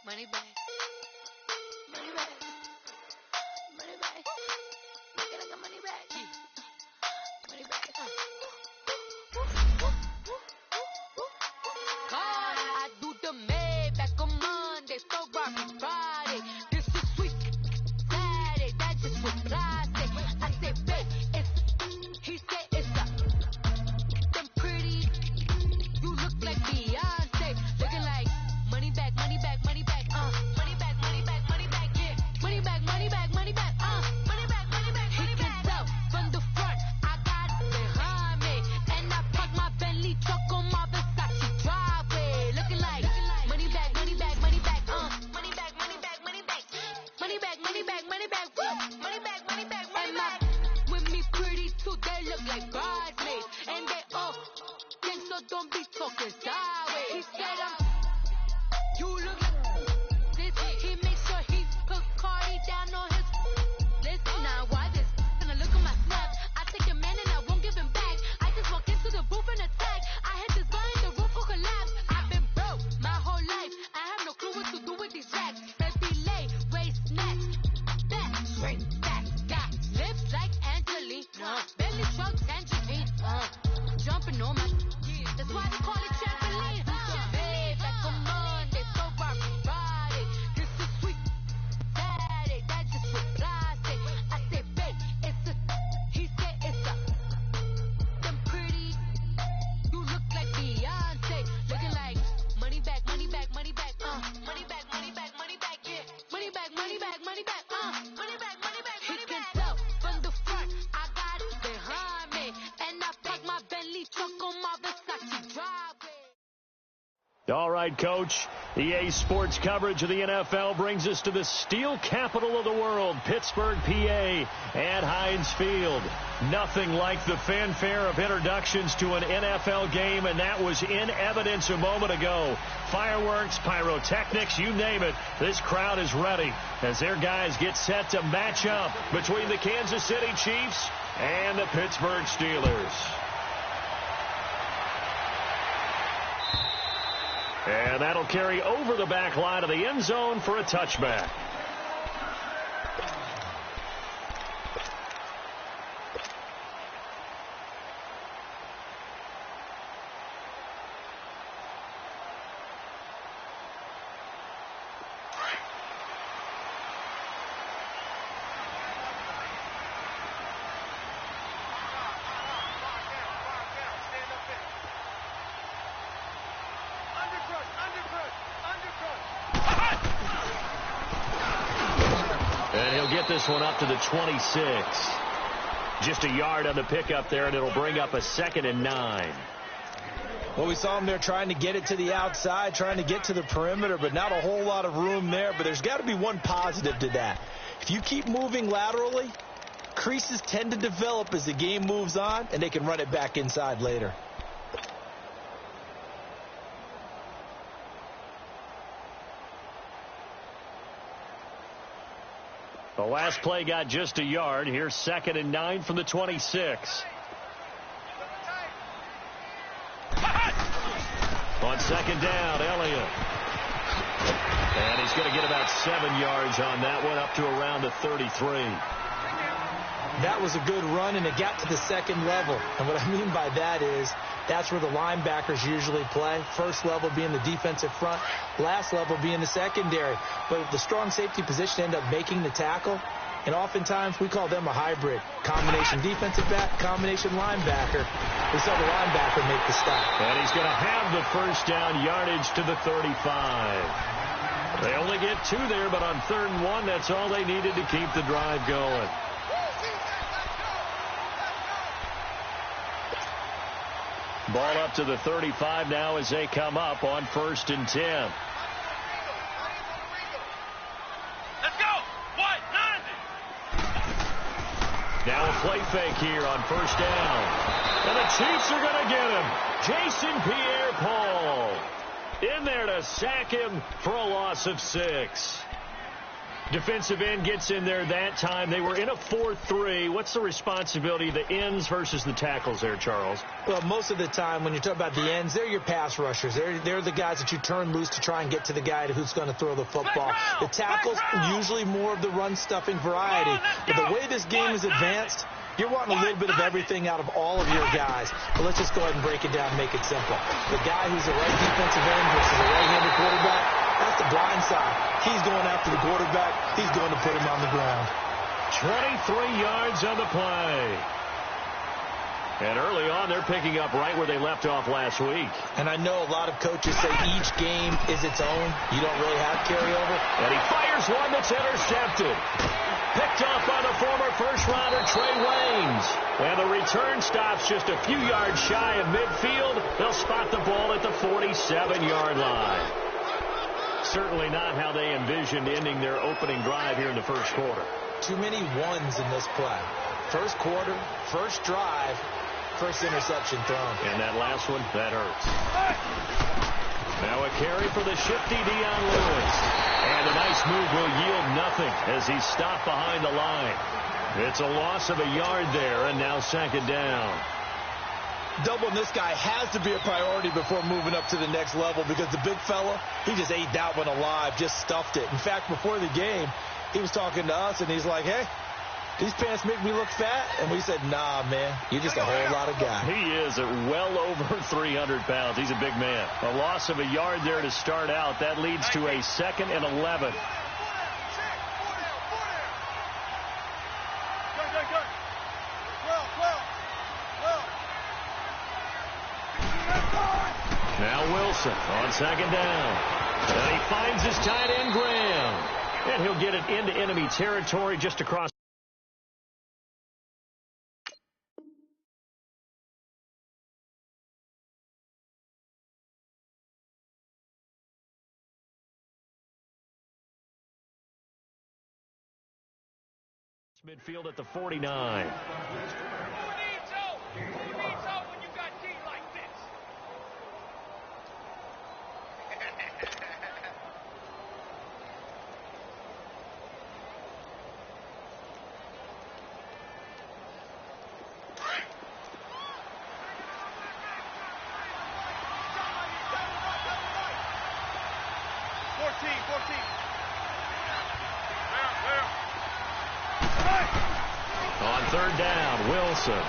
Money back. Money back. Money back. Make it like a money back. Money back. God, I do the May back on Monday, so Barbie Friday. This is sweet Saturday, that just was plastic. I say, babe, it's, he said it's a, them pretty, you look like Beyonce, looking like money back, money back, money back, money back, money back, money back, yeah, money back, money back, money back, money back, money back, money back. He can tell from the front, I got it behind me, and I park my Bentley truck on my Versace driveway, looking like money back, money back, money back, money back, money back, money back, money back, money back, money back, woo, money back, money back, money back. With me pretty too, they look like bridesmaids, and they all think so. Don't be talking sideways. He said you look like this. He makes sure he put Cardi down on his list. Now why this? Gonna look at my snap. I take a man and I won't give him back. I just walk into the booth and attack. I hit this guy in the roof will collapse. I've been broke my whole life. I have no clue what to do with these racks. Baby lay, waist snatch, back, straight back. Got lips like Angelina, belly truck tangerine. Jumping on my, that's why they call it trampoline. Babe, back on Monday, so Barbie Friday. This is sweet Saturday, that just was plastic. I said, babe, it's a, he said it's a, them pretty, you look like Beyonce, looking like money back, money back, money back, money back, money back, money back, yeah, money back, money back, money back, money back, money back, money back. He can tell from the front, I got it behind me, and I park my Bentley truck on my Versace driveway. All right, Coach. EA Sports coverage of the NFL brings us to the steel capital of the world, Pittsburgh, PA, at Heinz Field. Nothing like the fanfare of introductions to an NFL game, and that was in evidence a moment ago. Fireworks, pyrotechnics, you name it. This crowd is ready as their guys get set to match up between the Kansas City Chiefs and the Pittsburgh Steelers. And that'll carry over the back line of the end zone for a touchback. And he'll get this one up to the 26. Just a yard on the pickup there, and it'll bring up a 2nd and 9. Well, we saw him there trying to get it to the outside, trying to get to the perimeter, but not a whole lot of room there. But there's got to be one positive to that. If you keep moving laterally, creases tend to develop as the game moves on, and they can run it back inside later. The last play got just a yard. Here's 2nd and 9 from the 26. On 2nd down, Elliott. And he's going to get about 7 yards on that one, up to around the 33. That was a good run, and it got to the 2nd level. And what I mean by that is that's where the linebackers usually play. First level being the defensive front, last level being the secondary. But the strong safety position ended up making the tackle, and oftentimes we call them a hybrid. Combination defensive back, combination linebacker. We saw the linebacker make the stop. And he's going to have the first down yardage to the 35. They only get 2 there, but on 3rd and 1, that's all they needed to keep the drive going. Ball up to the 35 now as they come up on 1st and 10. Let's go! What? 90! Now a play fake here on 1st down. And the Chiefs are going to get him. Jason Pierre-Paul in there to sack him for a loss of 6. Defensive end gets in there that time. They were in a 4-3. What's the responsibility of the ends versus the tackles there, Charles? Well, most of the time when you talk about the ends, they're your pass rushers. They're the guys that you turn loose to try and get to the guy who's going to throw the football. The tackles, usually more of the run-stuffing variety. But the way this game is advanced, you're wanting a little bit of everything out of all of your guys. But let's just go ahead and break it down and make it simple. The guy who's a right defensive end versus a right-handed quarterback, that's the blind side. He's going after the quarterback. He's going to put him on the ground. 23 yards on the play. And early on, they're picking up right where they left off last week. And I know a lot of coaches say each game is its own. You don't really have carryover. And he fires one that's intercepted. Picked off by the former first-rounder Trey Waynes. And the return stops just a few yards shy of midfield. They'll spot the ball at the 47-yard line. Certainly not how they envisioned ending their opening drive here in the first quarter. Too many ones in this play. First quarter, first drive, first interception thrown. And that last one, that hurts. Now a carry for the shifty Dion Lewis. And a nice move will yield nothing as he's stopped behind the line. It's a loss of a yard there, and now second down. Doubling this guy has to be a priority before moving up to the next level because the big fella, he just ate that one alive, just stuffed it. In fact, before the game, he was talking to us, and he's like, hey, these pants make me look fat. And we said, nah, man, you're just a whole lot of guy. He is at well over 300 pounds. He's a big man. A loss of a yard there to start out. That leads to a 2nd and 11. Now Wilson on second down. And he finds his tight end, Graham. And he'll get it into enemy territory just across. Midfield at the 49. On third down, Wilson.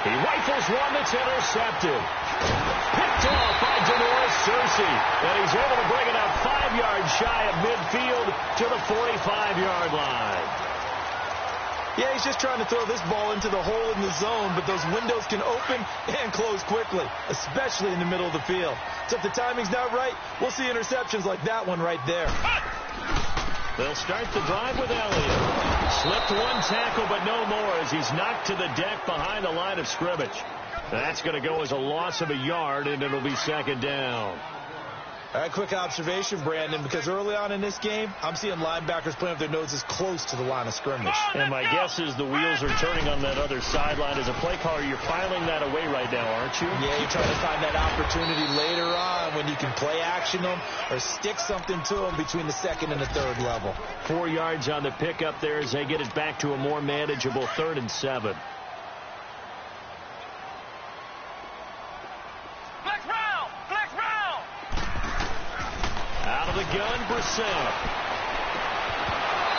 He rifles one that's intercepted. Picked off by Denoris Searcy. And he's able to bring it up 5 yards shy of midfield to the 45-yard line. Yeah, he's just trying to throw this ball into the hole in the zone, but those windows can open and close quickly, especially in the middle of the field. So if the timing's not right, we'll see interceptions like that one right there. They'll start the drive with Elliott. Slipped one tackle, but no more as he's knocked to the deck behind the line of scrimmage. That's going to go as a loss of a yard, and it'll be second down. All right, quick observation, Brandon, because early on in this game, I'm seeing linebackers playing with their noses close to the line of scrimmage. And my guess is the wheels are turning on that other sideline. As a play caller, you're filing that away right now, aren't you? Yeah, you're trying to find that opportunity later on when you can play action them or stick something to them between the second and the third level. 4 yards on the pickup there as they get it back to a more manageable 3rd and 7. Out of the gun, Brissett.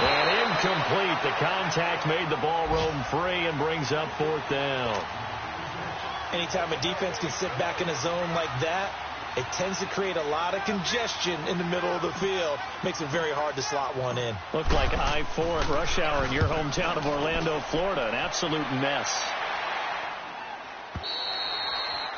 And incomplete. The contact made the ball roam free and brings up 4th down. Anytime a defense can sit back in a zone like that, it tends to create a lot of congestion in the middle of the field. Makes it very hard to slot one in. Looked like I-4 at rush hour in your hometown of Orlando, Florida. An absolute mess.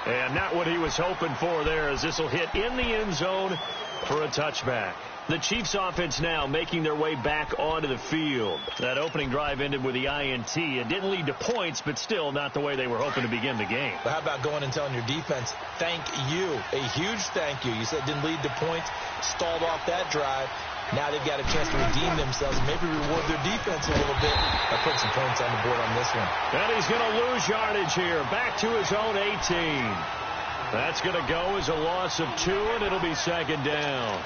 And not what he was hoping for there, as this will hit in the end zone for a touchback. The Chiefs offense now making their way back onto the field. That opening drive ended with the INT. It didn't lead to points, but still not the way they were hoping to begin the game. But how about going and telling your defense, thank you, a huge thank you. You said it didn't lead to points, stalled off that drive. Now they've got a chance to redeem themselves, maybe reward their defense a little bit by putting some points on the board on this one. And he's going to lose yardage here, back to his own 18. That's going to go as a loss of 2, and it'll be second down.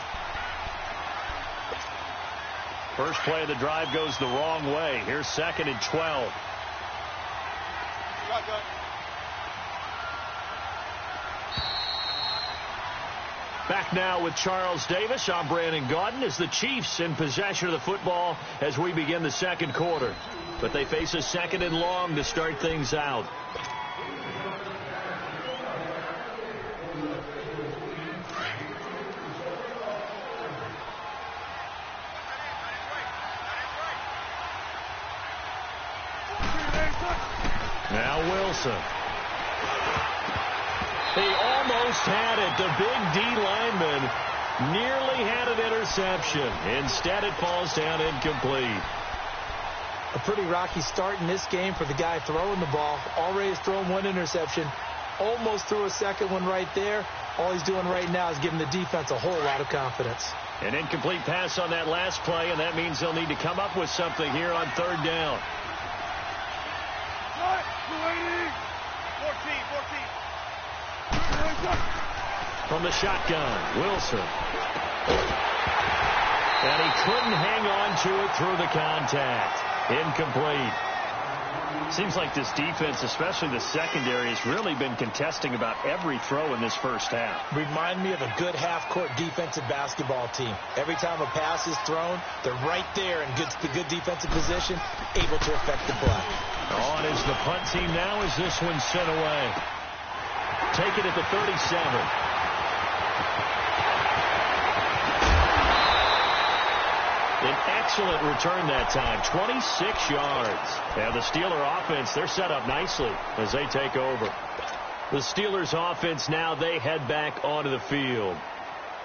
First play of the drive goes the wrong way. Here's 2nd and 12. Back now with Charles Davis. I'm Brandon Gaudin as the Chiefs in possession of the football as we begin the second quarter. But they face a 2nd and long to start things out. Now Wilson. He almost had it. The big D lineman nearly had an interception. Instead, it falls down incomplete. A pretty rocky start in this game for the guy throwing the ball. Already has thrown 1 interception. Almost threw a second one right there. All he's doing right now is giving the defense a whole lot of confidence. An incomplete pass on that last play, and that means they'll need to come up with something here on 3rd down. 14. From the shotgun, Wilson. And he couldn't hang on to it through the contact. Incomplete. Seems like this defense, especially the secondary, has really been contesting about every throw in this first half. Remind me of a good half-court defensive basketball team. Every time a pass is thrown, they're right there in good defensive position, able to affect the play. On is the punt team now as this one's sent away. Take it at the 37. An excellent return that time, 26 yards. And the Steeler offense, they're set up nicely as they take over. The Steelers offense now, they head back onto the field.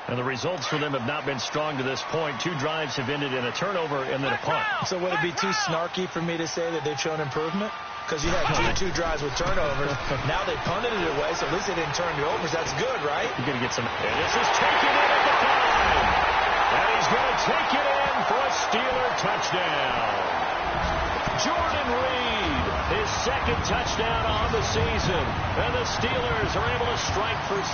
And the results for them have not been strong to this point. 2 drives have ended in a turnover and then a punt. So would it be too snarky for me to say that they've shown improvement? Because you had two drives with turnovers. Now they punted it away, so at least they didn't turn it over. So that's good, right? You're going to get some. And this is taken in at the 5. And he's going to take it in for a Steeler touchdown. Jordan Reed, his 2nd touchdown on the season. And the Steelers are able to strike for 6.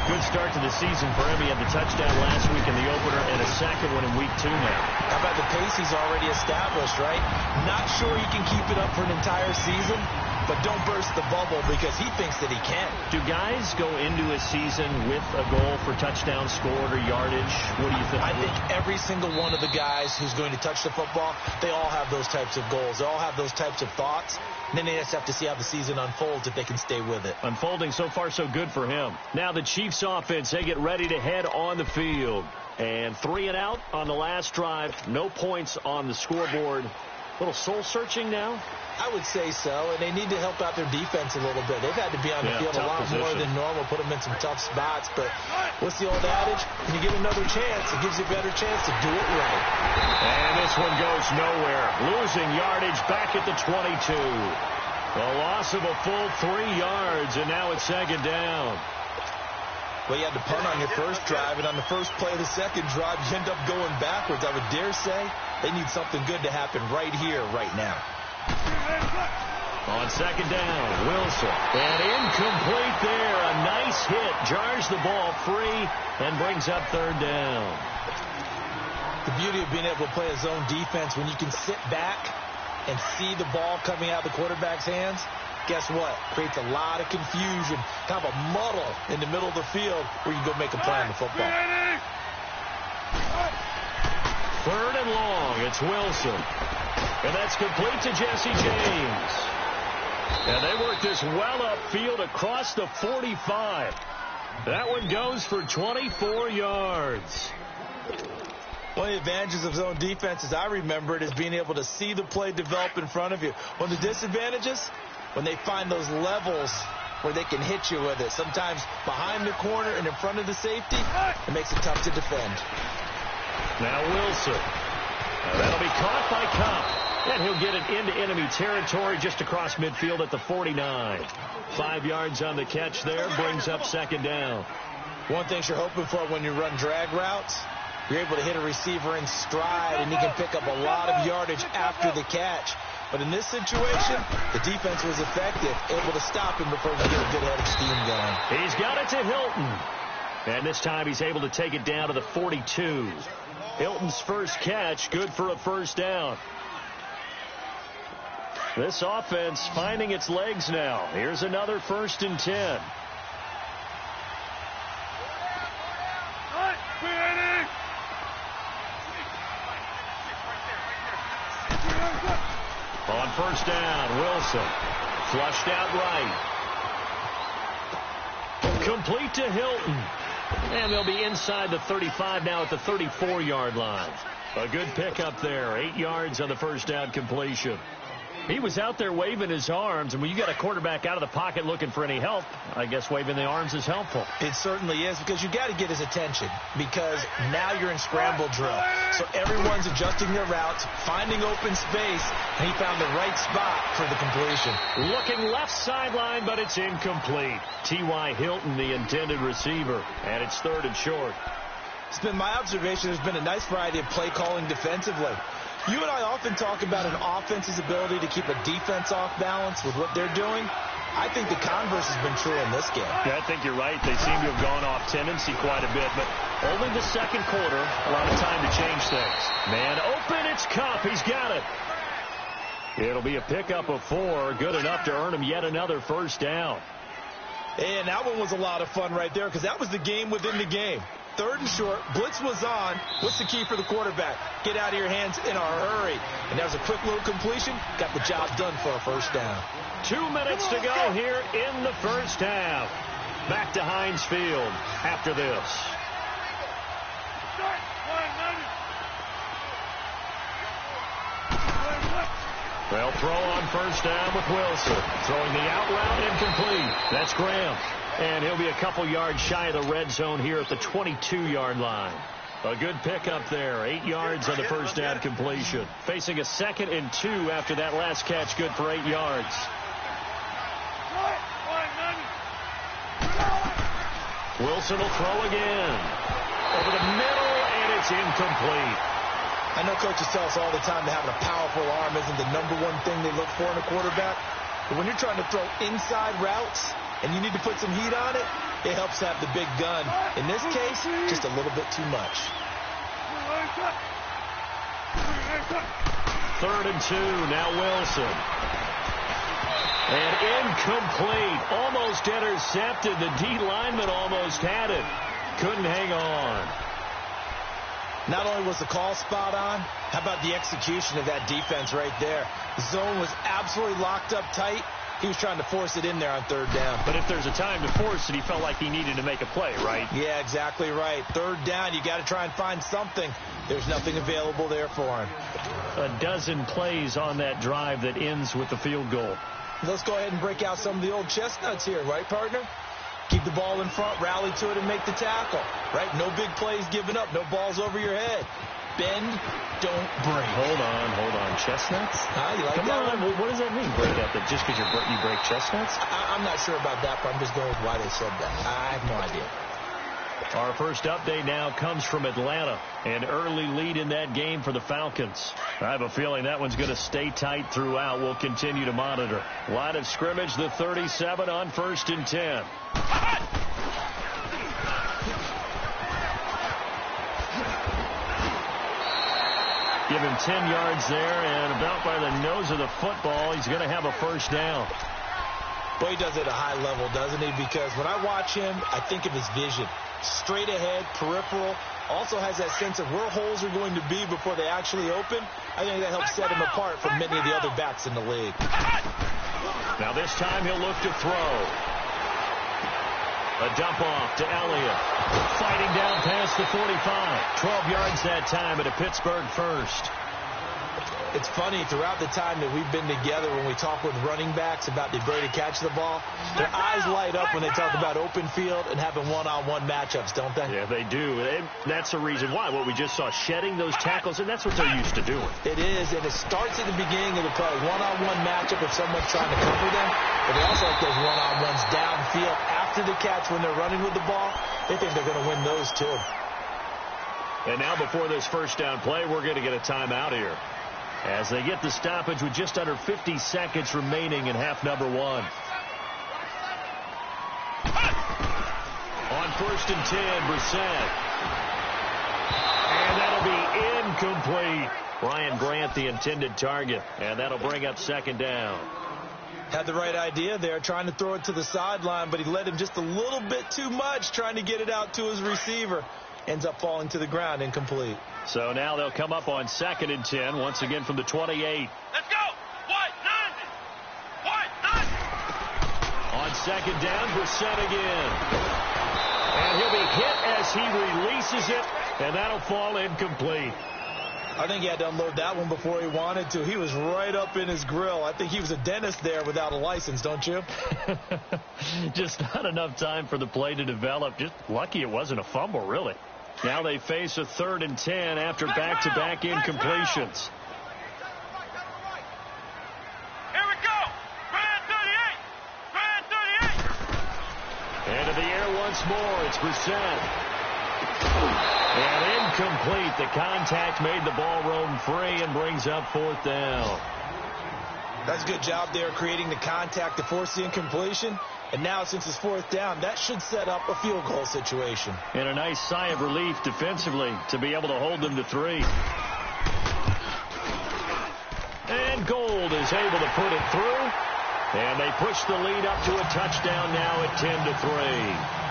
Good start to the season for him. He had the touchdown last week in the opener and a 2nd one in week 2 now. How about the pace he's already established, right? Not sure he can keep it up for an entire season, but don't burst the bubble because he thinks that he can. Do guys go into a season with a goal for touchdown scored or yardage? What do you think? I think every single one of the guys who's going to touch the football, they all have those types of goals. They all have those types of thoughts. And then they just have to see how the season unfolds if they can stay with it. Unfolding so far so good for him. Now the Chiefs offense, they get ready to head on the field. And 3 and out on the last drive. No points on the scoreboard. A little soul-searching now? I would say so, and they need to help out their defense a little bit. They've had to be on the field a lot more than normal, put them in some tough spots. But what's the old adage? When you get another chance, it gives you a better chance to do it right. And this one goes nowhere. Losing yardage back at the 22. A loss of a full 3 yards, and now it's 2nd down. Well, you had to punt on your first drive, and on the first play of the second drive, you end up going backwards. I would dare say they need something good to happen right here, right now. On 2nd down, Wilson. And incomplete there. A nice hit. Jars the ball free and brings up 3rd down. The beauty of being able to play a zone defense when you can sit back and see the ball coming out of the quarterback's hands, guess what? Creates a lot of confusion, kind of a muddle in the middle of the field where you can go make a play on the football. 3rd and long. It's Wilson. And that's complete to Jesse James. And they work this well upfield across the 45. That one goes for 24 yards. One of the advantages of zone defense, as I remember it, is being able to see the play develop in front of you. One of the disadvantages, when they find those levels where they can hit you with it. Sometimes behind the corner and in front of the safety, it makes it tough to defend. Now Wilson. That'll be caught by Cup. And he'll get it into enemy territory just across midfield at the 49. 5 yards on the catch there, brings up 2nd down. One thing you're hoping for when you run drag routes, you're able to hit a receiver in stride, and he can pick up a lot of yardage after the catch. But in this situation, the defense was effective, able to stop him before he could get a good head of steam going. He's got it to Hilton. And this time he's able to take it down to the 42. Hilton's first catch, good for a first down. This offense finding its legs now. Here's another 1st and 10. On first down, Wilson. Flushed out right. Complete to Hilton. And they'll be inside the 35 now at the 34-yard line. A good pickup there. 8 yards on the first down completion. He was out there waving his arms, and when you got a quarterback out of the pocket looking for any help, I guess waving the arms is helpful. It certainly is, because you got to get his attention, because now you're in scramble drill. So everyone's adjusting their routes, finding open space, and he found the right spot for the completion. Looking left sideline, but it's incomplete. T.Y. Hilton, the intended receiver, and it's 3rd and short. It's been my observation there's been a nice variety of play calling defensively. You and I often talk about an offense's ability to keep a defense off balance with what they're doing. I think the converse has been true in this game. Yeah, I think you're right. They seem to have gone off tendency quite a bit, but only the second quarter, a lot of time to change things. Man open, it's Kupp. He's got it. It'll be a pickup of 4, good enough to earn him yet another first down. And that one was a lot of fun right there, because that was the game within the game. 3rd and short, blitz was on. What's the key for the quarterback? Get out of your hands in a hurry. And that was a quick little completion. Got the job done for a first down. 2 minutes to go here in the first half. Back to Heinz Field after this. They'll throw on first down with Wilson. Throwing the out route incomplete. That's Graham. And he'll be a couple yards shy of the red zone here at the 22-yard line. A good pickup there. 8 yards on the first down completion. Facing a 2nd and 2 after that last catch, good for 8 yards. Wilson will throw again. Over the middle, and it's incomplete. I know coaches tell us all the time that having a powerful arm isn't the #1 thing they look for in a quarterback. But when you're trying to throw inside routes and you need to put some heat on it, it helps to have the big gun. In this case, just a little bit too much. 3rd and 2, now Wilson. And incomplete. Almost intercepted. The D lineman almost had it. Couldn't hang on. Not only was the call spot on, how about the execution of that defense right there? The zone was absolutely locked up tight. He was trying to force it in there on 3rd down. But if there's a time to force it, he felt like he needed to make a play, right? Yeah, exactly right. 3rd down, you got to try and find something. There's nothing available there for him. A dozen plays on that drive that ends with the field goal. Let's go ahead and break out some of the old chestnuts here, right, partner? Keep the ball in front, rally to it, and make the tackle, right? No big plays given up, no balls over your head. Bend, don't break. Hold on. Chestnuts? You like Come that on, one? what does that mean, break out? That just because you break chestnuts? I'm not sure about that, but I'm just going with why they said that. I have no idea. Our first update now comes from Atlanta. An early lead in that game for the Falcons. I have a feeling that one's going to stay tight throughout. We'll continue to monitor. Line of scrimmage, the 37 on 1st and 10. Give him 10 yards there, and about by the nose of the football, he's going to have a first down. Boy, he does it at a high level, doesn't he? Because when I watch him, I think of his vision. Straight ahead, peripheral, also has that sense of where holes are going to be before they actually open. I think that helps set him apart from many of the other backs in the league. Now this time he'll look to throw. A dump off to Elliott. Fighting down past the 45. 12 yards that time at a Pittsburgh first. It's funny, throughout the time that we've been together, when we talk with running backs about the ability to catch the ball, their eyes light up when they talk about open field and having one-on-one matchups, don't they? Yeah, they do. And that's the reason why. What we just saw, shedding those tackles, and that's what they're used to doing. It is, and it starts at the beginning of the play. One-on-one matchup if someone's trying to cover them, but they also like those one-on-ones downfield after the catch when they're running with the ball. They think they're going to win those, too. And now before this first down play, we're going to get a timeout here, as they get the stoppage with just under 50 seconds remaining in half number 1. On 1st and 10, Brissett. And that'll be incomplete. Ryan Grant, the intended target, and that'll bring up second down. Had the right idea there, trying to throw it to the sideline, but he led him just a little bit too much, trying to get it out to his receiver. Ends up falling to the ground, incomplete. So now they'll come up on 2nd and 10, once again from the 28. Let's go! What? 90! What? 90! On 2nd down, Brissett again. And he'll be hit as he releases it, and that'll fall incomplete. I think he had to unload that one before he wanted to. He was right up in his grill. I think he was a dentist there without a license, don't you? Just not enough time for the play to develop. Just lucky it wasn't a fumble, really. Now they face a 3rd and 10 after back-to-back incompletions. Here we go! Brand 38! Brand 38! Into the air once more. It's Brissett. And incomplete. The contact made the ball roam free and brings up 4th down. That's a good job there creating the contact to force the incompletion. And now since it's 4th down, that should set up a field goal situation. And a nice sigh of relief defensively to be able to hold them to 3. And Gold is able to put it through. And they push the lead up to a touchdown now at 10-3.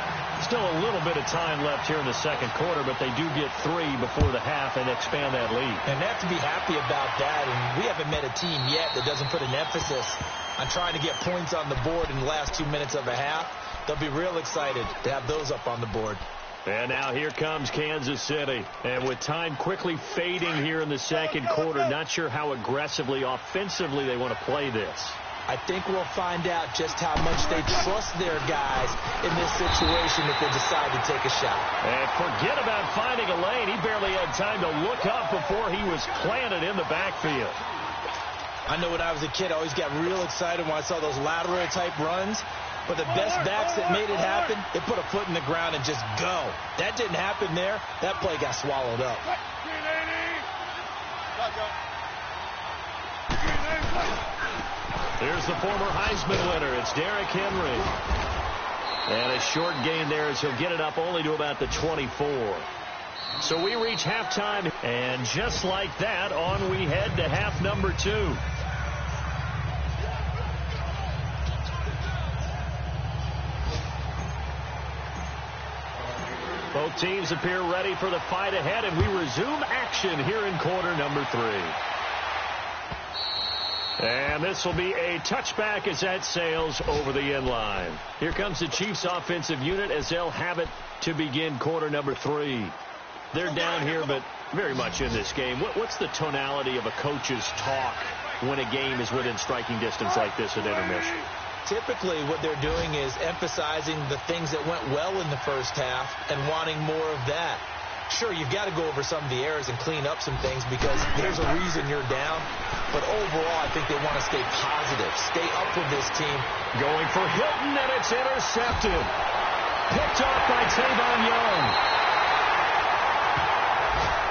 Still a little bit of time left here in the 2nd quarter, but they do get 3 before the half and expand that lead. And they have to be happy about that. And we haven't met a team yet that doesn't put an emphasis on trying to get points on the board in the last 2 minutes of a half. They'll be real excited to have those up on the board. And now here comes Kansas City. And with time quickly fading here in the 2nd quarter, not sure how aggressively, offensively they want to play this. I think we'll find out just how much they trust their guys in this situation if they decide to take a shot. And forget about finding a lane. He barely had time to look up before he was planted in the backfield. I know when I was a kid, I always got real excited when I saw those lateral-type runs. But the best backs that made it happen, they put a foot in the ground and just go. That didn't happen there. That play got swallowed up. Here's the former Heisman winner. It's Derrick Henry. And a short gain there as he'll get it up only to about the 24. So we reach halftime. And just like that, on we head to half number 2. Both teams appear ready for the fight ahead, and we resume action here in quarter number 3. And this will be a touchback as that sails over the end line. Here comes the Chiefs offensive unit as they'll have it to begin quarter number 3. They're down here, but very much in this game. What's the tonality of a coach's talk when a game is within striking distance like this at intermission? Typically, what they're doing is emphasizing the things that went well in the first half and wanting more of that. Sure, you've got to go over some of the errors and clean up some things because there's a reason you're down. But overall, I think they want to stay positive, stay up with this team. Going for Hilton, and it's intercepted. Picked off by Tavon Young.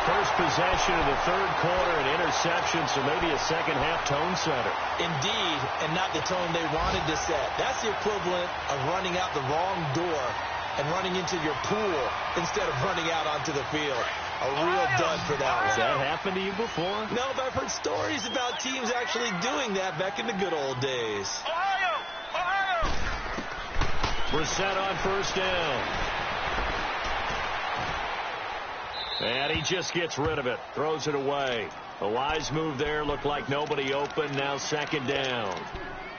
First possession of the 3rd quarter, an interception, so maybe a second-half tone setter. Indeed, and not the tone they wanted to set. That's the equivalent of running out the wrong door and running into your pool instead of running out onto the field. A real dud for that one. Has that happened to you before? No, but I've heard stories about teams actually doing that back in the good old days. Ohio! Ohio! Brissett on 1st down. And he just gets rid of it. Throws it away. A wise move there. Looked like nobody open. Now 2nd down.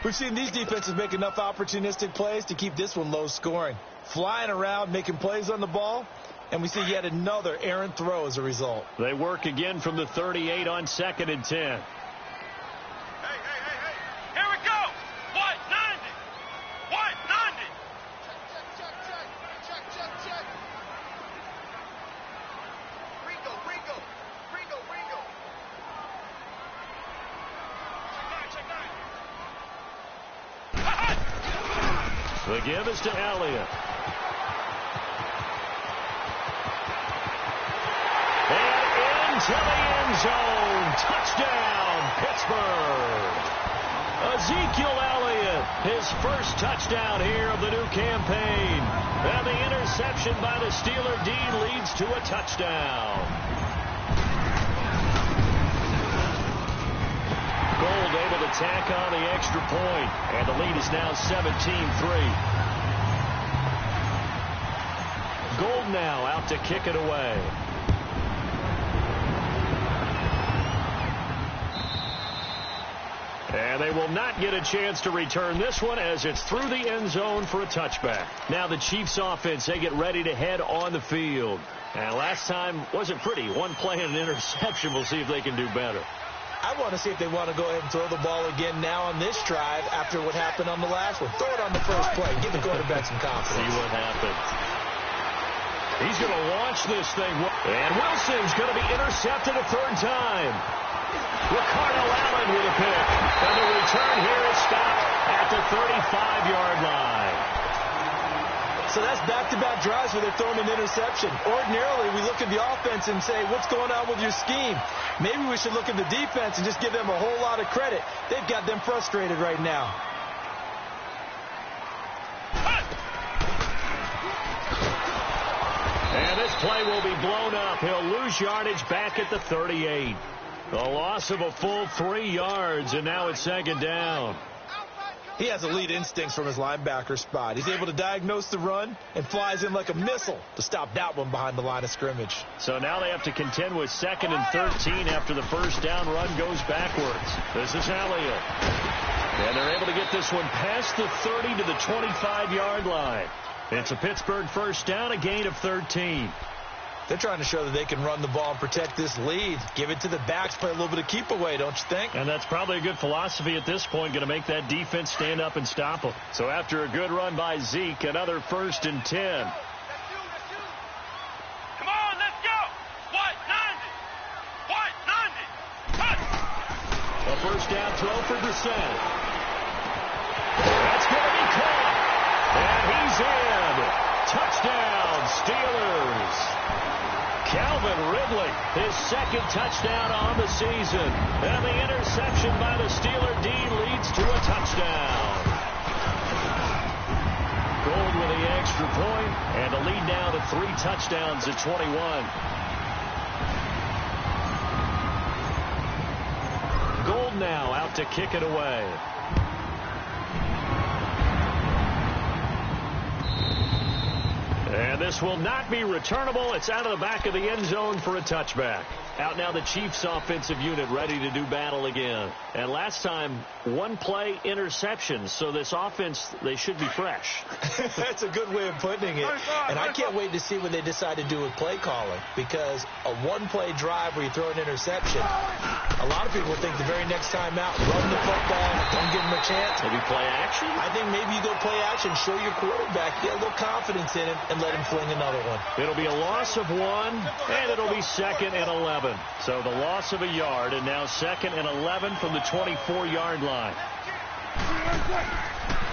We've seen these defenses make enough opportunistic plays to keep this one low scoring. Flying around, making plays on the ball. And we see yet another errant throw as a result. They work again from the 38 on 2nd and 10. Hey! Here we go! What? 90! What? 90! Check. Ringo! Check 9! The give is to Elliott. And into the end zone. Touchdown, Pittsburgh. Ezekiel Elliott, his first touchdown here of the new campaign. And the interception by the Steeler D leads to a touchdown. tack on the extra point, and the lead is now 17-3. Gold now out to kick it away. And they will not get a chance to return this one as it's through the end zone for a touchback. Now the Chiefs offense, they get ready to head on the field. And last time wasn't pretty. One play and an interception. We'll see if they can do better. I want to see if they want to go ahead and throw the ball again now on this drive after what happened on the last one. Throw it on the first play. Give the quarterback some confidence. See what happens. He's going to launch this thing. And Wilson's going to be intercepted a third time. Ricardo Allen with a pick. And the return here is stopped at the 35-yard line. So that's back-to-back drives where they're throwing an interception. Ordinarily, we look at the offense and say, what's going on with your scheme? Maybe we should look at the defense and just give them a whole lot of credit. They've got them frustrated right now. And this play will be blown up. He'll lose yardage back at the 38. A loss of a full 3 yards, and now it's second down. He has elite instincts from his linebacker spot. He's able to diagnose the run and flies in like a missile to stop that one behind the line of scrimmage. So now they have to contend with 2nd and 13 after the first down run goes backwards. This is Elliott. And they're able to get this one past the 30 to the 25-yard line. It's a Pittsburgh first down, a gain of 13. They're trying to show that they can run the ball and protect this lead. Give it to the backs, play a little bit of keep away, don't you think? And that's probably a good philosophy at this point, going to make that defense stand up and stop them. So after a good run by Zeke, another 1st and 10. Come on, let's go. What? 90. What? 90. Cut. A first down throw for Brissett. That's going to be caught. And he's in. Touchdown, Steelers. Calvin Ridley, his 2nd touchdown on the season. And the interception by the Steeler D leads to a touchdown. Gold with the extra point, and a lead now to 3 touchdowns at 21. Gold now out to kick it away. And this will not be returnable. It's out of the back of the end zone for a touchback. Out now the Chiefs offensive unit ready to do battle again. And last time, 1 play interception. So this offense, they should be fresh. That's a good way of putting it. And I can't wait to see what they decide to do with play calling. Because a 1-play drive where you throw an interception, a lot of people think the very next time out, run the football, don't give them a chance. Maybe play action? I think maybe you go play action, show your quarterback, get a little confidence in him, and let him fling another one. It'll be a loss of 1, and it'll be 2nd and 11. So the loss of a yard, and now 2nd and 11 from the 24-yard line.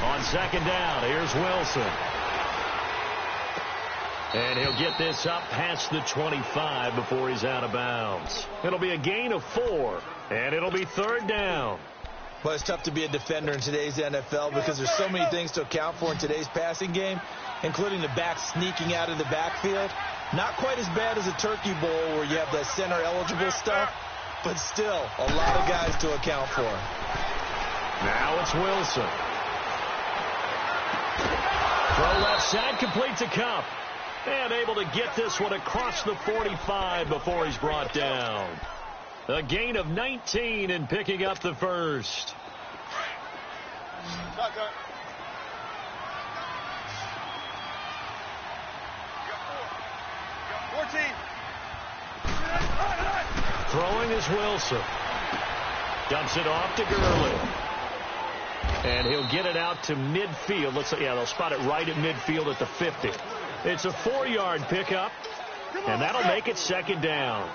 On 2nd down, here's Wilson. And he'll get this up past the 25 before he's out of bounds. It'll be a gain of 4, and it'll be 3rd down. Well, it's tough to be a defender in today's NFL because there's so many things to account for in today's passing game, including the back sneaking out of the backfield. Not quite as bad as a turkey bowl where you have the center-eligible stuff, but still a lot of guys to account for. Now it's Wilson. Throw left side, complete to Kupp. And able to get this one across the 45 before he's brought down. A gain of 19 and picking up the first. 14. Throwing is Wilson. Dumps it off to Gurley. And he'll get it out to midfield. They'll spot it right at midfield at the 50. It's a 4-yard pickup, and that'll make it 2nd down.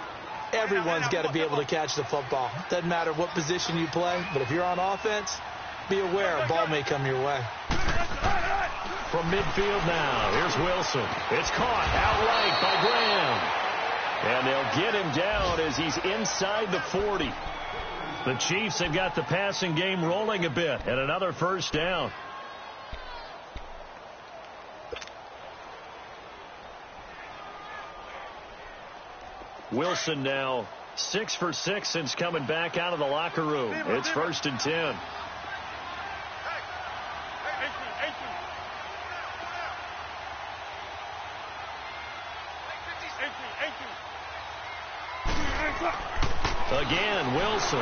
Everyone's got to be able to catch the football. Doesn't matter what position you play, but if you're on offense, be aware a ball may come your way. From midfield now, here's Wilson. It's caught outright by Graham. And they'll get him down as he's inside the 40. The Chiefs have got the passing game rolling a bit, and another first down. Wilson now 6 for 6 since coming back out of the locker room. It's 1st and 10. Again, Wilson.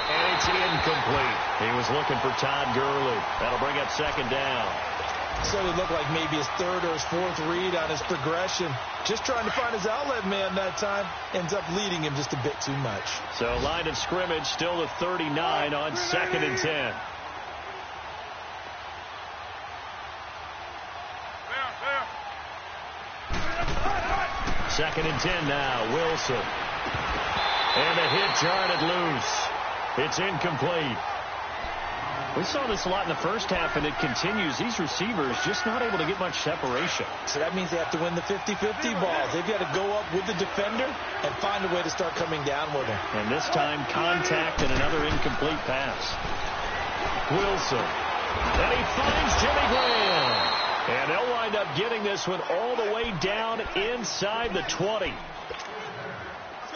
And it's incomplete. He was looking for Todd Gurley. That'll bring up 2nd down. So it looked like maybe his 3rd or his 4th read on his progression. Just trying to find his outlet man that time. Ends up leading him just a bit too much. So line of scrimmage still the 39 on 2nd and 10. Second and 10 now. Wilson. And the hit jarred loose. It's incomplete. We saw this a lot in the first half, and it continues. These receivers just not able to get much separation. So that means they have to win the 50-50 balls. They've got to go up with the defender and find a way to start coming down with him. And this time, contact and another incomplete pass. Wilson. And he finds Jimmy Graham. And they'll wind up getting this one all the way down inside the 20.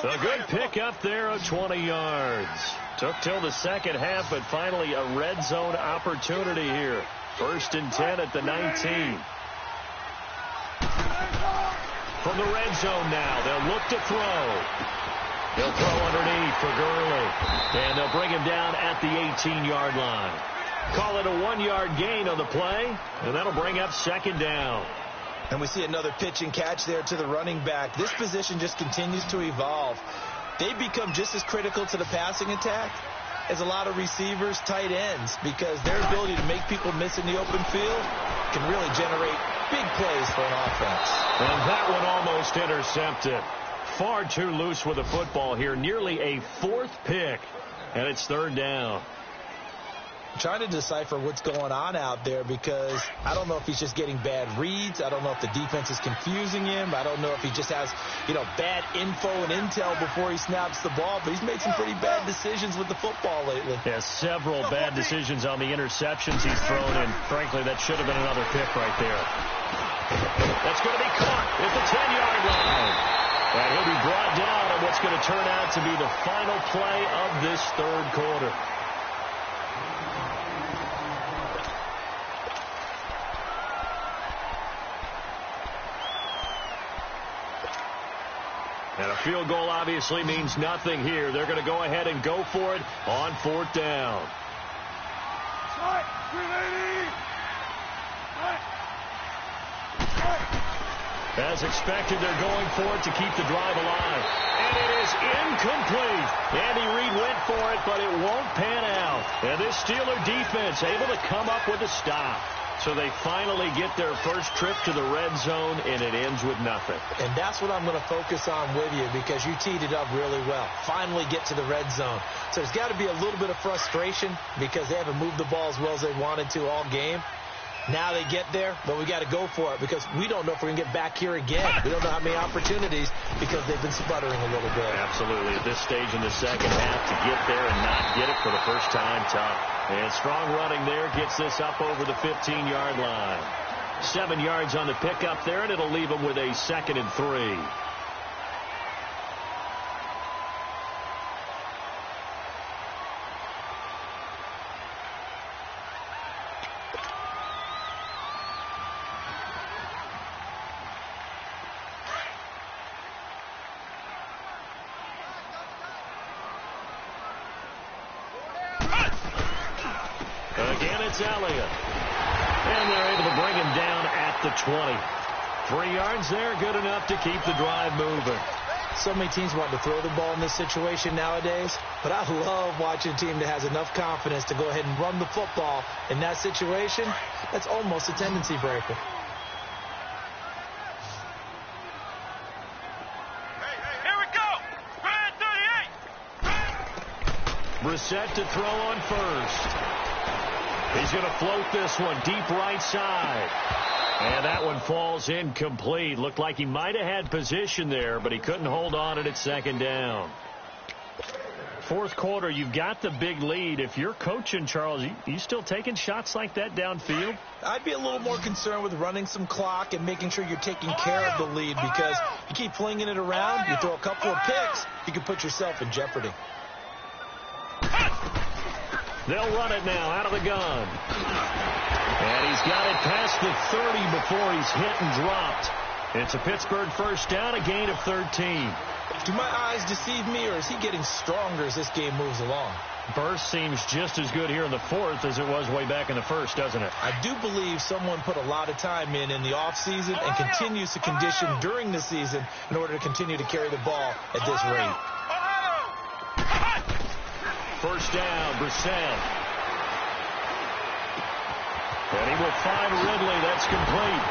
A good pickup there of 20 yards. Took till the second half, but finally a red zone opportunity here. 1st and 10 at the 19. From the red zone now, they'll look to throw. He'll throw underneath for Gurley. And they'll bring him down at the 18-yard line. Call it a 1-yard gain on the play, and that'll bring up 2nd down. And we see another pitch and catch there to the running back. This position just continues to evolve. They become just as critical to the passing attack as a lot of receivers, tight ends, because their ability to make people miss in the open field can really generate big plays for an offense. And that one almost intercepted. Far too loose with the football here. Nearly a 4th pick, and it's 3rd down. Trying to decipher what's going on out there, because I don't know if he's just getting bad reads. I don't know if the defense is confusing him. I don't know if he just has, bad info and intel before he snaps the ball. But he's made some pretty bad decisions with the football lately. Yeah, several bad decisions on the interceptions he's thrown, and frankly, that should have been another pick right there. That's going to be caught at the 10-yard line. And he'll be brought down on what's going to turn out to be the final play of this 3rd quarter. And a field goal obviously means nothing here. They're going to go ahead and go for it on 4th down. As expected, they're going for it to keep the drive alive. And it is incomplete. Andy Reid went for it, but it won't pan out. And this Steeler defense able to come up with a stop. So they finally get their first trip to the red zone, and it ends with nothing. And that's what I'm going to focus on with you, because you teed it up really well. Finally get to the red zone. So there's got to be a little bit of frustration because they haven't moved the ball as well as they wanted to all game. Now they get there, but we got to go for it, because we don't know if we're going to get back here again. We don't know how many opportunities, because they've been sputtering a little bit. Absolutely. At this stage in the second half, to get there and not get it for the first time, tough. And strong running there gets this up over the 15-yard line. 7 yards on the pickup there, and it'll leave them with a 2nd and 3. Again, it's Elliott. And they're able to bring him down at the 20. 3 yards there, good enough to keep the drive moving. So many teams want to throw the ball in this situation nowadays, but I love watching a team that has enough confidence to go ahead and run the football in that situation. That's almost a tendency breaker. Here we go. Brad 38. Brissett to throw on first. He's going to float this one deep right side. And that one falls incomplete. Looked like he might have had position there, but he couldn't hold on at 2nd down. Fourth quarter, you've got the big lead. If you're coaching, Charles, you still taking shots like that downfield? I'd be a little more concerned with running some clock and making sure you're taking care of the lead, because you keep flinging it around, you throw a couple of picks, you can put yourself in jeopardy. They'll run it now out of the gun. And he's got it past the 30 before he's hit and dropped. It's a Pittsburgh first down, a gain of 13. Do my eyes deceive me, or is he getting stronger as this game moves along? Burst seems just as good here in the fourth as it was way back in the first, doesn't it? I do believe someone put a lot of time in the offseason and continues to condition during the season in order to continue to carry the ball at this rate. First down, Brissett. And he will find Ridley. That's complete.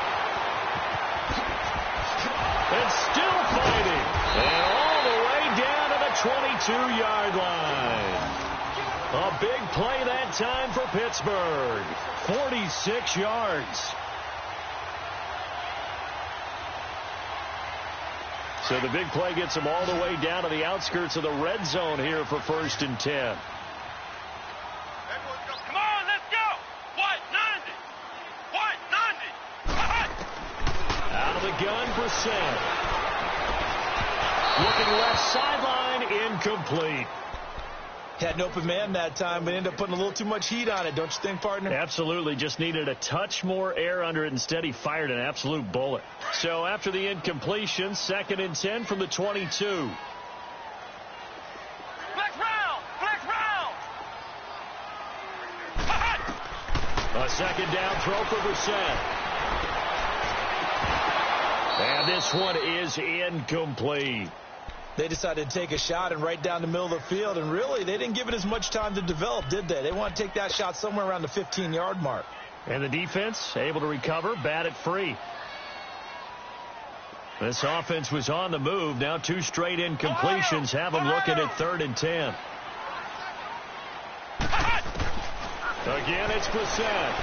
And still fighting. And all the way down to the 22-yard line. A big play that time for Pittsburgh. 46 yards. So the big play gets them all the way down to the outskirts of the red zone here for 1st and 10. Come on, let's go. What? 90. What? 90. Out of the gun, Brissett. Looking left sideline, incomplete. Had an open man that time, but ended up putting a little too much heat on it, don't you think, partner? Absolutely. Just needed a touch more air under it. Instead, he fired an absolute bullet. So after the incompletion, 2nd and 10 from the 22. Flex round. Flex round. A 2nd down throw for Brissett. And this one is incomplete. They decided to take a shot and right down the middle of the field, and really, they didn't give it as much time to develop, did they? They want to take that shot somewhere around the 15-yard mark. And the defense able to recover, bat it free. This offense was on the move. Now 2 straight incompletions have them looking at 3rd and 10. Again, it's Brissett.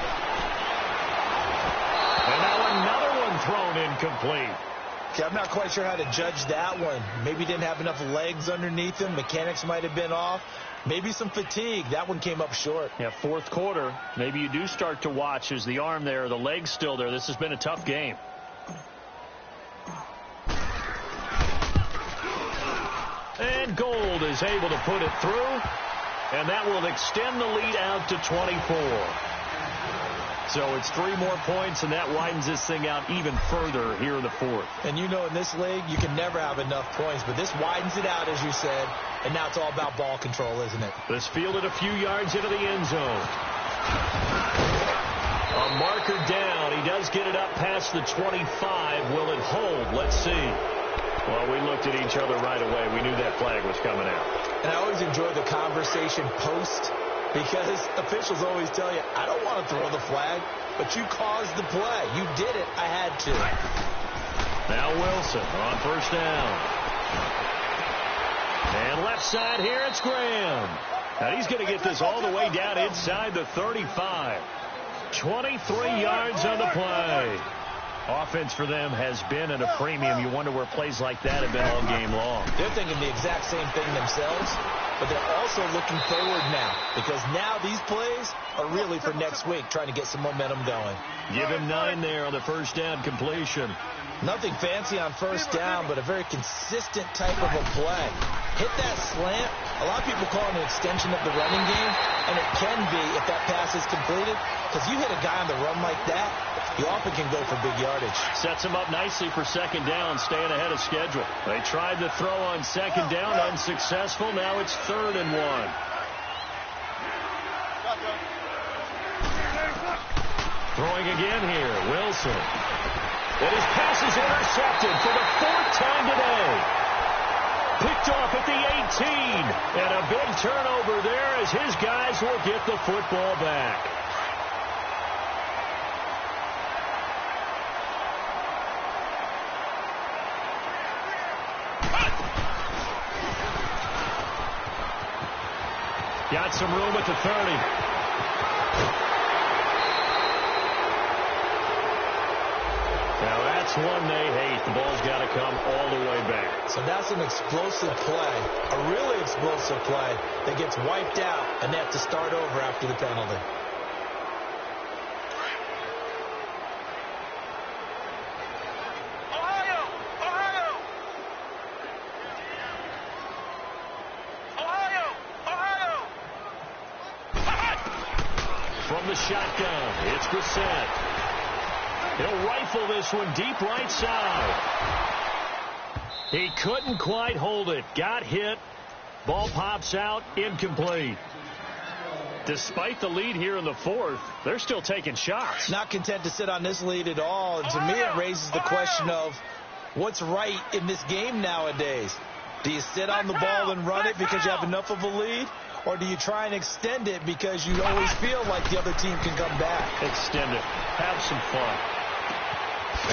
And now another one thrown incomplete. Okay, I'm not quite sure how to judge that one. Maybe didn't have enough legs underneath him. Mechanics might have been off. Maybe some fatigue. That one came up short. Yeah, 4th quarter. Maybe you do start to watch as the arm there, the leg's still there. This has been a tough game. And Gold is able to put it through. And that will extend the lead out to 24. So it's 3 more points, and that widens this thing out even further here in the 4th. And you know, in this league, you can never have enough points, but this widens it out, as you said, and now it's all about ball control, isn't it? This fielded a few yards into the end zone. A marker down. He does get it up past the 25. Will it hold? Let's see. Well, we looked at each other right away. We knew that flag was coming out. And I always enjoy the conversation post, because officials always tell you, I don't want to throw the flag, but you caused the play. You did it. I had to. Now Wilson on 1st down. And left side here, it's Graham. Now he's going to get this all the way down inside the 35. 23 yards on the play. Offense for them has been at a premium. You wonder where plays like that have been all game long. They're thinking the exact same thing themselves, but they're also looking forward now, because now these plays are really for next week, trying to get some momentum going. Give him 9 there on the 1st down completion. Nothing fancy on 1st down, but a very consistent type of a play. Hit that slant. A lot of people call it an extension of the running game, and it can be if that pass is completed, because you hit a guy on the run like that, you often can go for big yardage. Sets him up nicely for 2nd down, staying ahead of schedule. They tried to throw on 2nd down, unsuccessful. Now it's 3rd and 1. Throwing again here, Wilson. And his pass is intercepted for the 4th time today. Picked off at the 18. And a big turnover there as his guys will get the football back. Got some room at the 30. Now That's one they hate. The ball's got to come all the way back. So that's an explosive play, a really explosive play that gets wiped out, and they have to start over after the penalty. From the shotgun, it's Brissett. He'll rifle this one deep right side. He couldn't quite hold it. Got hit. Ball pops out. Incomplete. Despite the lead here in the fourth, they're still taking shots. Not content to sit on this lead at all. And to me, it raises the question of what's right in this game nowadays. Do you sit on the ball and run it because you have enough of a lead? Or do you try and extend it because you always feel like the other team can come back? Extend it. Have some fun.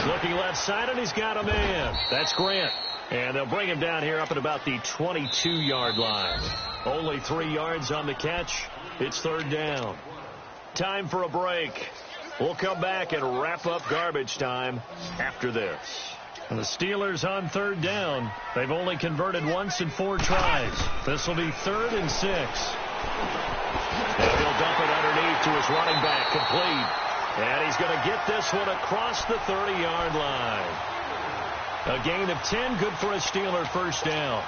Looking left side, and he's got a man. That's Grant. And they'll bring him down here up at about the 22-yard line. Only 3 yards on the catch. It's third down. Time for a break. We'll come back and wrap up garbage time after this. And the Steelers on third down. They've only converted once in 4 tries. This will be 3rd and 6. And he'll dump it underneath to his running back, complete. And he's going to get this one across the 30-yard line. A gain of 10, good for a Steeler first down.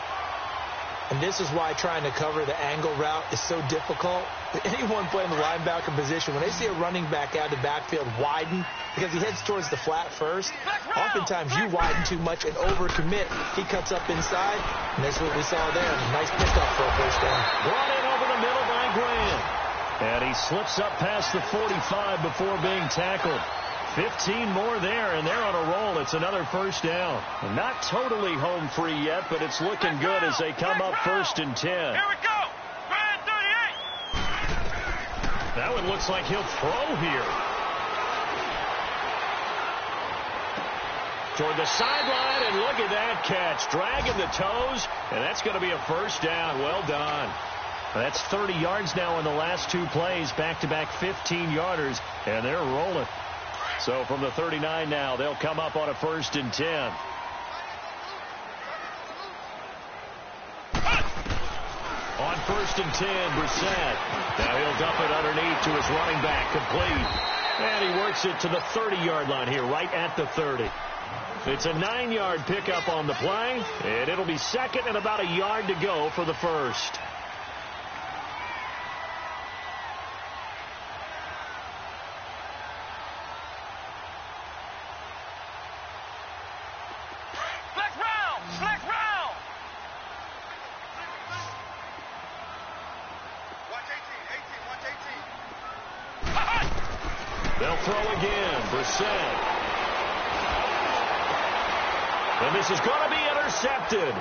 And this is why trying to cover the angle route is so difficult. Anyone playing the linebacker position, when they see a running back out of the backfield widen, because he heads towards the flat first, oftentimes you widen too much and overcommit. He cuts up inside, and that's what we saw there. Nice pickup for a first down. Brought in over the middle by Grant. And he slips up past the 45 before being tackled. 15 more there, and they're on a roll. It's another first down. Not totally home free yet, but it's looking good as they come up 1st and 10. Here we go. Grand 38. That one looks like he'll throw here. Toward the sideline, and look at that catch. Dragging the toes, and that's going to be a first down. Well done. That's 30 yards now in the last 2 plays. Back-to-back 15-yarders, and they're rolling. So from the 39 now, they'll come up on a 1st and 10. On 1st and 10, Brissett. Now he'll dump it underneath to his running back, complete. And he works it to the 30-yard line here, right at the 30. It's a 9-yard pickup on the play, and it'll be 2nd and about a yard to go for the first. They'll throw again. Brissett. And this is going to be intercepted.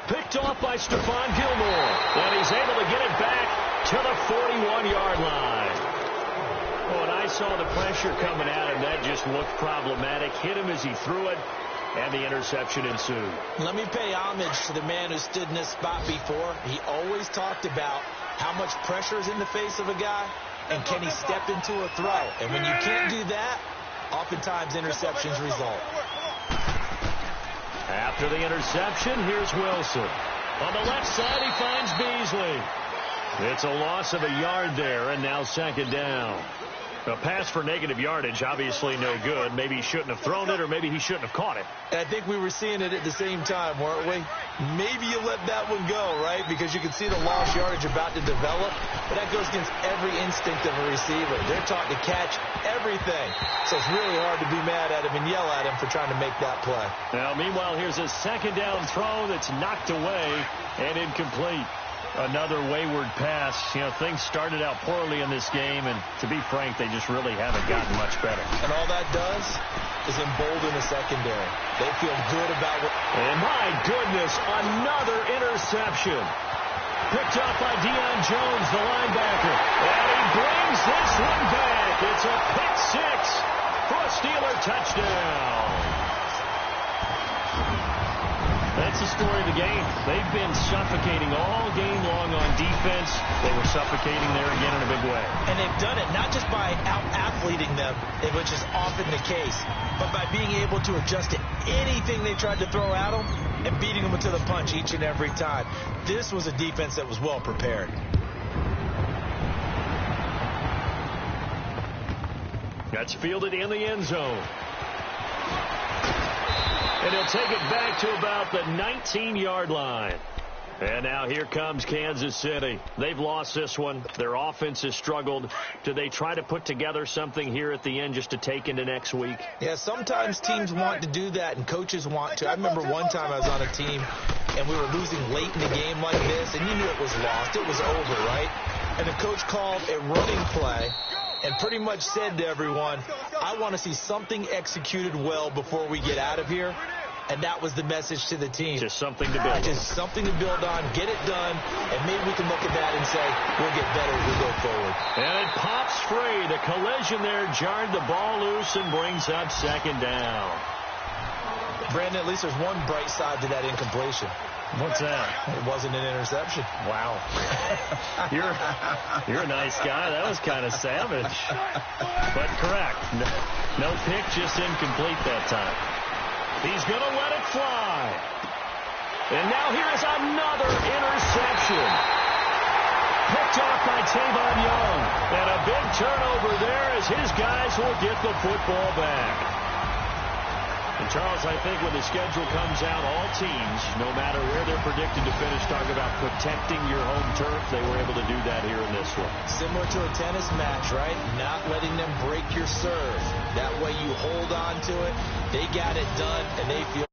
Picked off by Stephon Gilmore. And he's able to get it back to the 41-yard line. Oh, and I saw the pressure coming at him. That just looked problematic. Hit him as he threw it, and the interception ensued. Let me pay homage to the man who stood in this spot before. He always talked about how much pressure is in the face of a guy, and can he step into a throw? And when you can't do that, oftentimes interceptions result. After the interception, here's Wilson. On the left side, he finds Beasley. It's a loss of a yard there, and now 2nd down. A pass for negative yardage, obviously no good. Maybe he shouldn't have thrown it, or maybe he shouldn't have caught it. I think we were seeing it at the same time, weren't we? Maybe you let that one go, right? Because you can see the lost yardage about to develop. But that goes against every instinct of a receiver. They're taught to catch everything. So it's really hard to be mad at him and yell at him for trying to make that play. Now, meanwhile, here's a 2nd down throw that's knocked away and incomplete. Another wayward pass. You know, things started out poorly in this game, and to be frank, they just really haven't gotten much better. And all that does is embolden the secondary. They feel good about what... And my goodness, another interception. Picked up by Deion Jones, the linebacker. And he brings this one back. It's a pick 6 for a Steeler touchdown. That's the story of the game. They've been suffocating all game long on defense. They were suffocating there again in a big way. And they've done it not just by out-athleting them, which is often the case, but by being able to adjust to anything they tried to throw at them and beating them to the punch each and every time. This was a defense that was well prepared. That's fielded in the end zone. And he'll take it back to about the 19-yard line. And now here comes Kansas City. They've lost this one. Their offense has struggled. Do they try to put together something here at the end just to take into next week? Yeah, sometimes teams want to do that and coaches want to. I remember one time I was on a team and we were losing late in the game like this, and you knew it was lost. It was over, right? And the coach called a running play and pretty much said to everyone, I want to see something executed well before we get out of here. And that was the message to the team. Just something to build on. Just something to build on, get it done, and maybe we can look at that and say, we'll get better as we go forward. And it pops free. The collision there jarred the ball loose and brings up second down. Brandon, at least there's one bright side to that incompletion. What's that? It wasn't an interception. Wow. You're a nice guy. That was kind of savage. But correct. No pick, just incomplete that time. He's going to let it fly. And now here's another interception. Picked off by Tavon Young. And a big turnover there as his guys will get the football back. And Charles, I think when the schedule comes out, all teams, no matter where they're predicted to finish, talk about protecting your home turf. They were able to do that here in this one. Similar to a tennis match, right? Not letting them break your serve. That way you hold on to it. They got it done, and they feel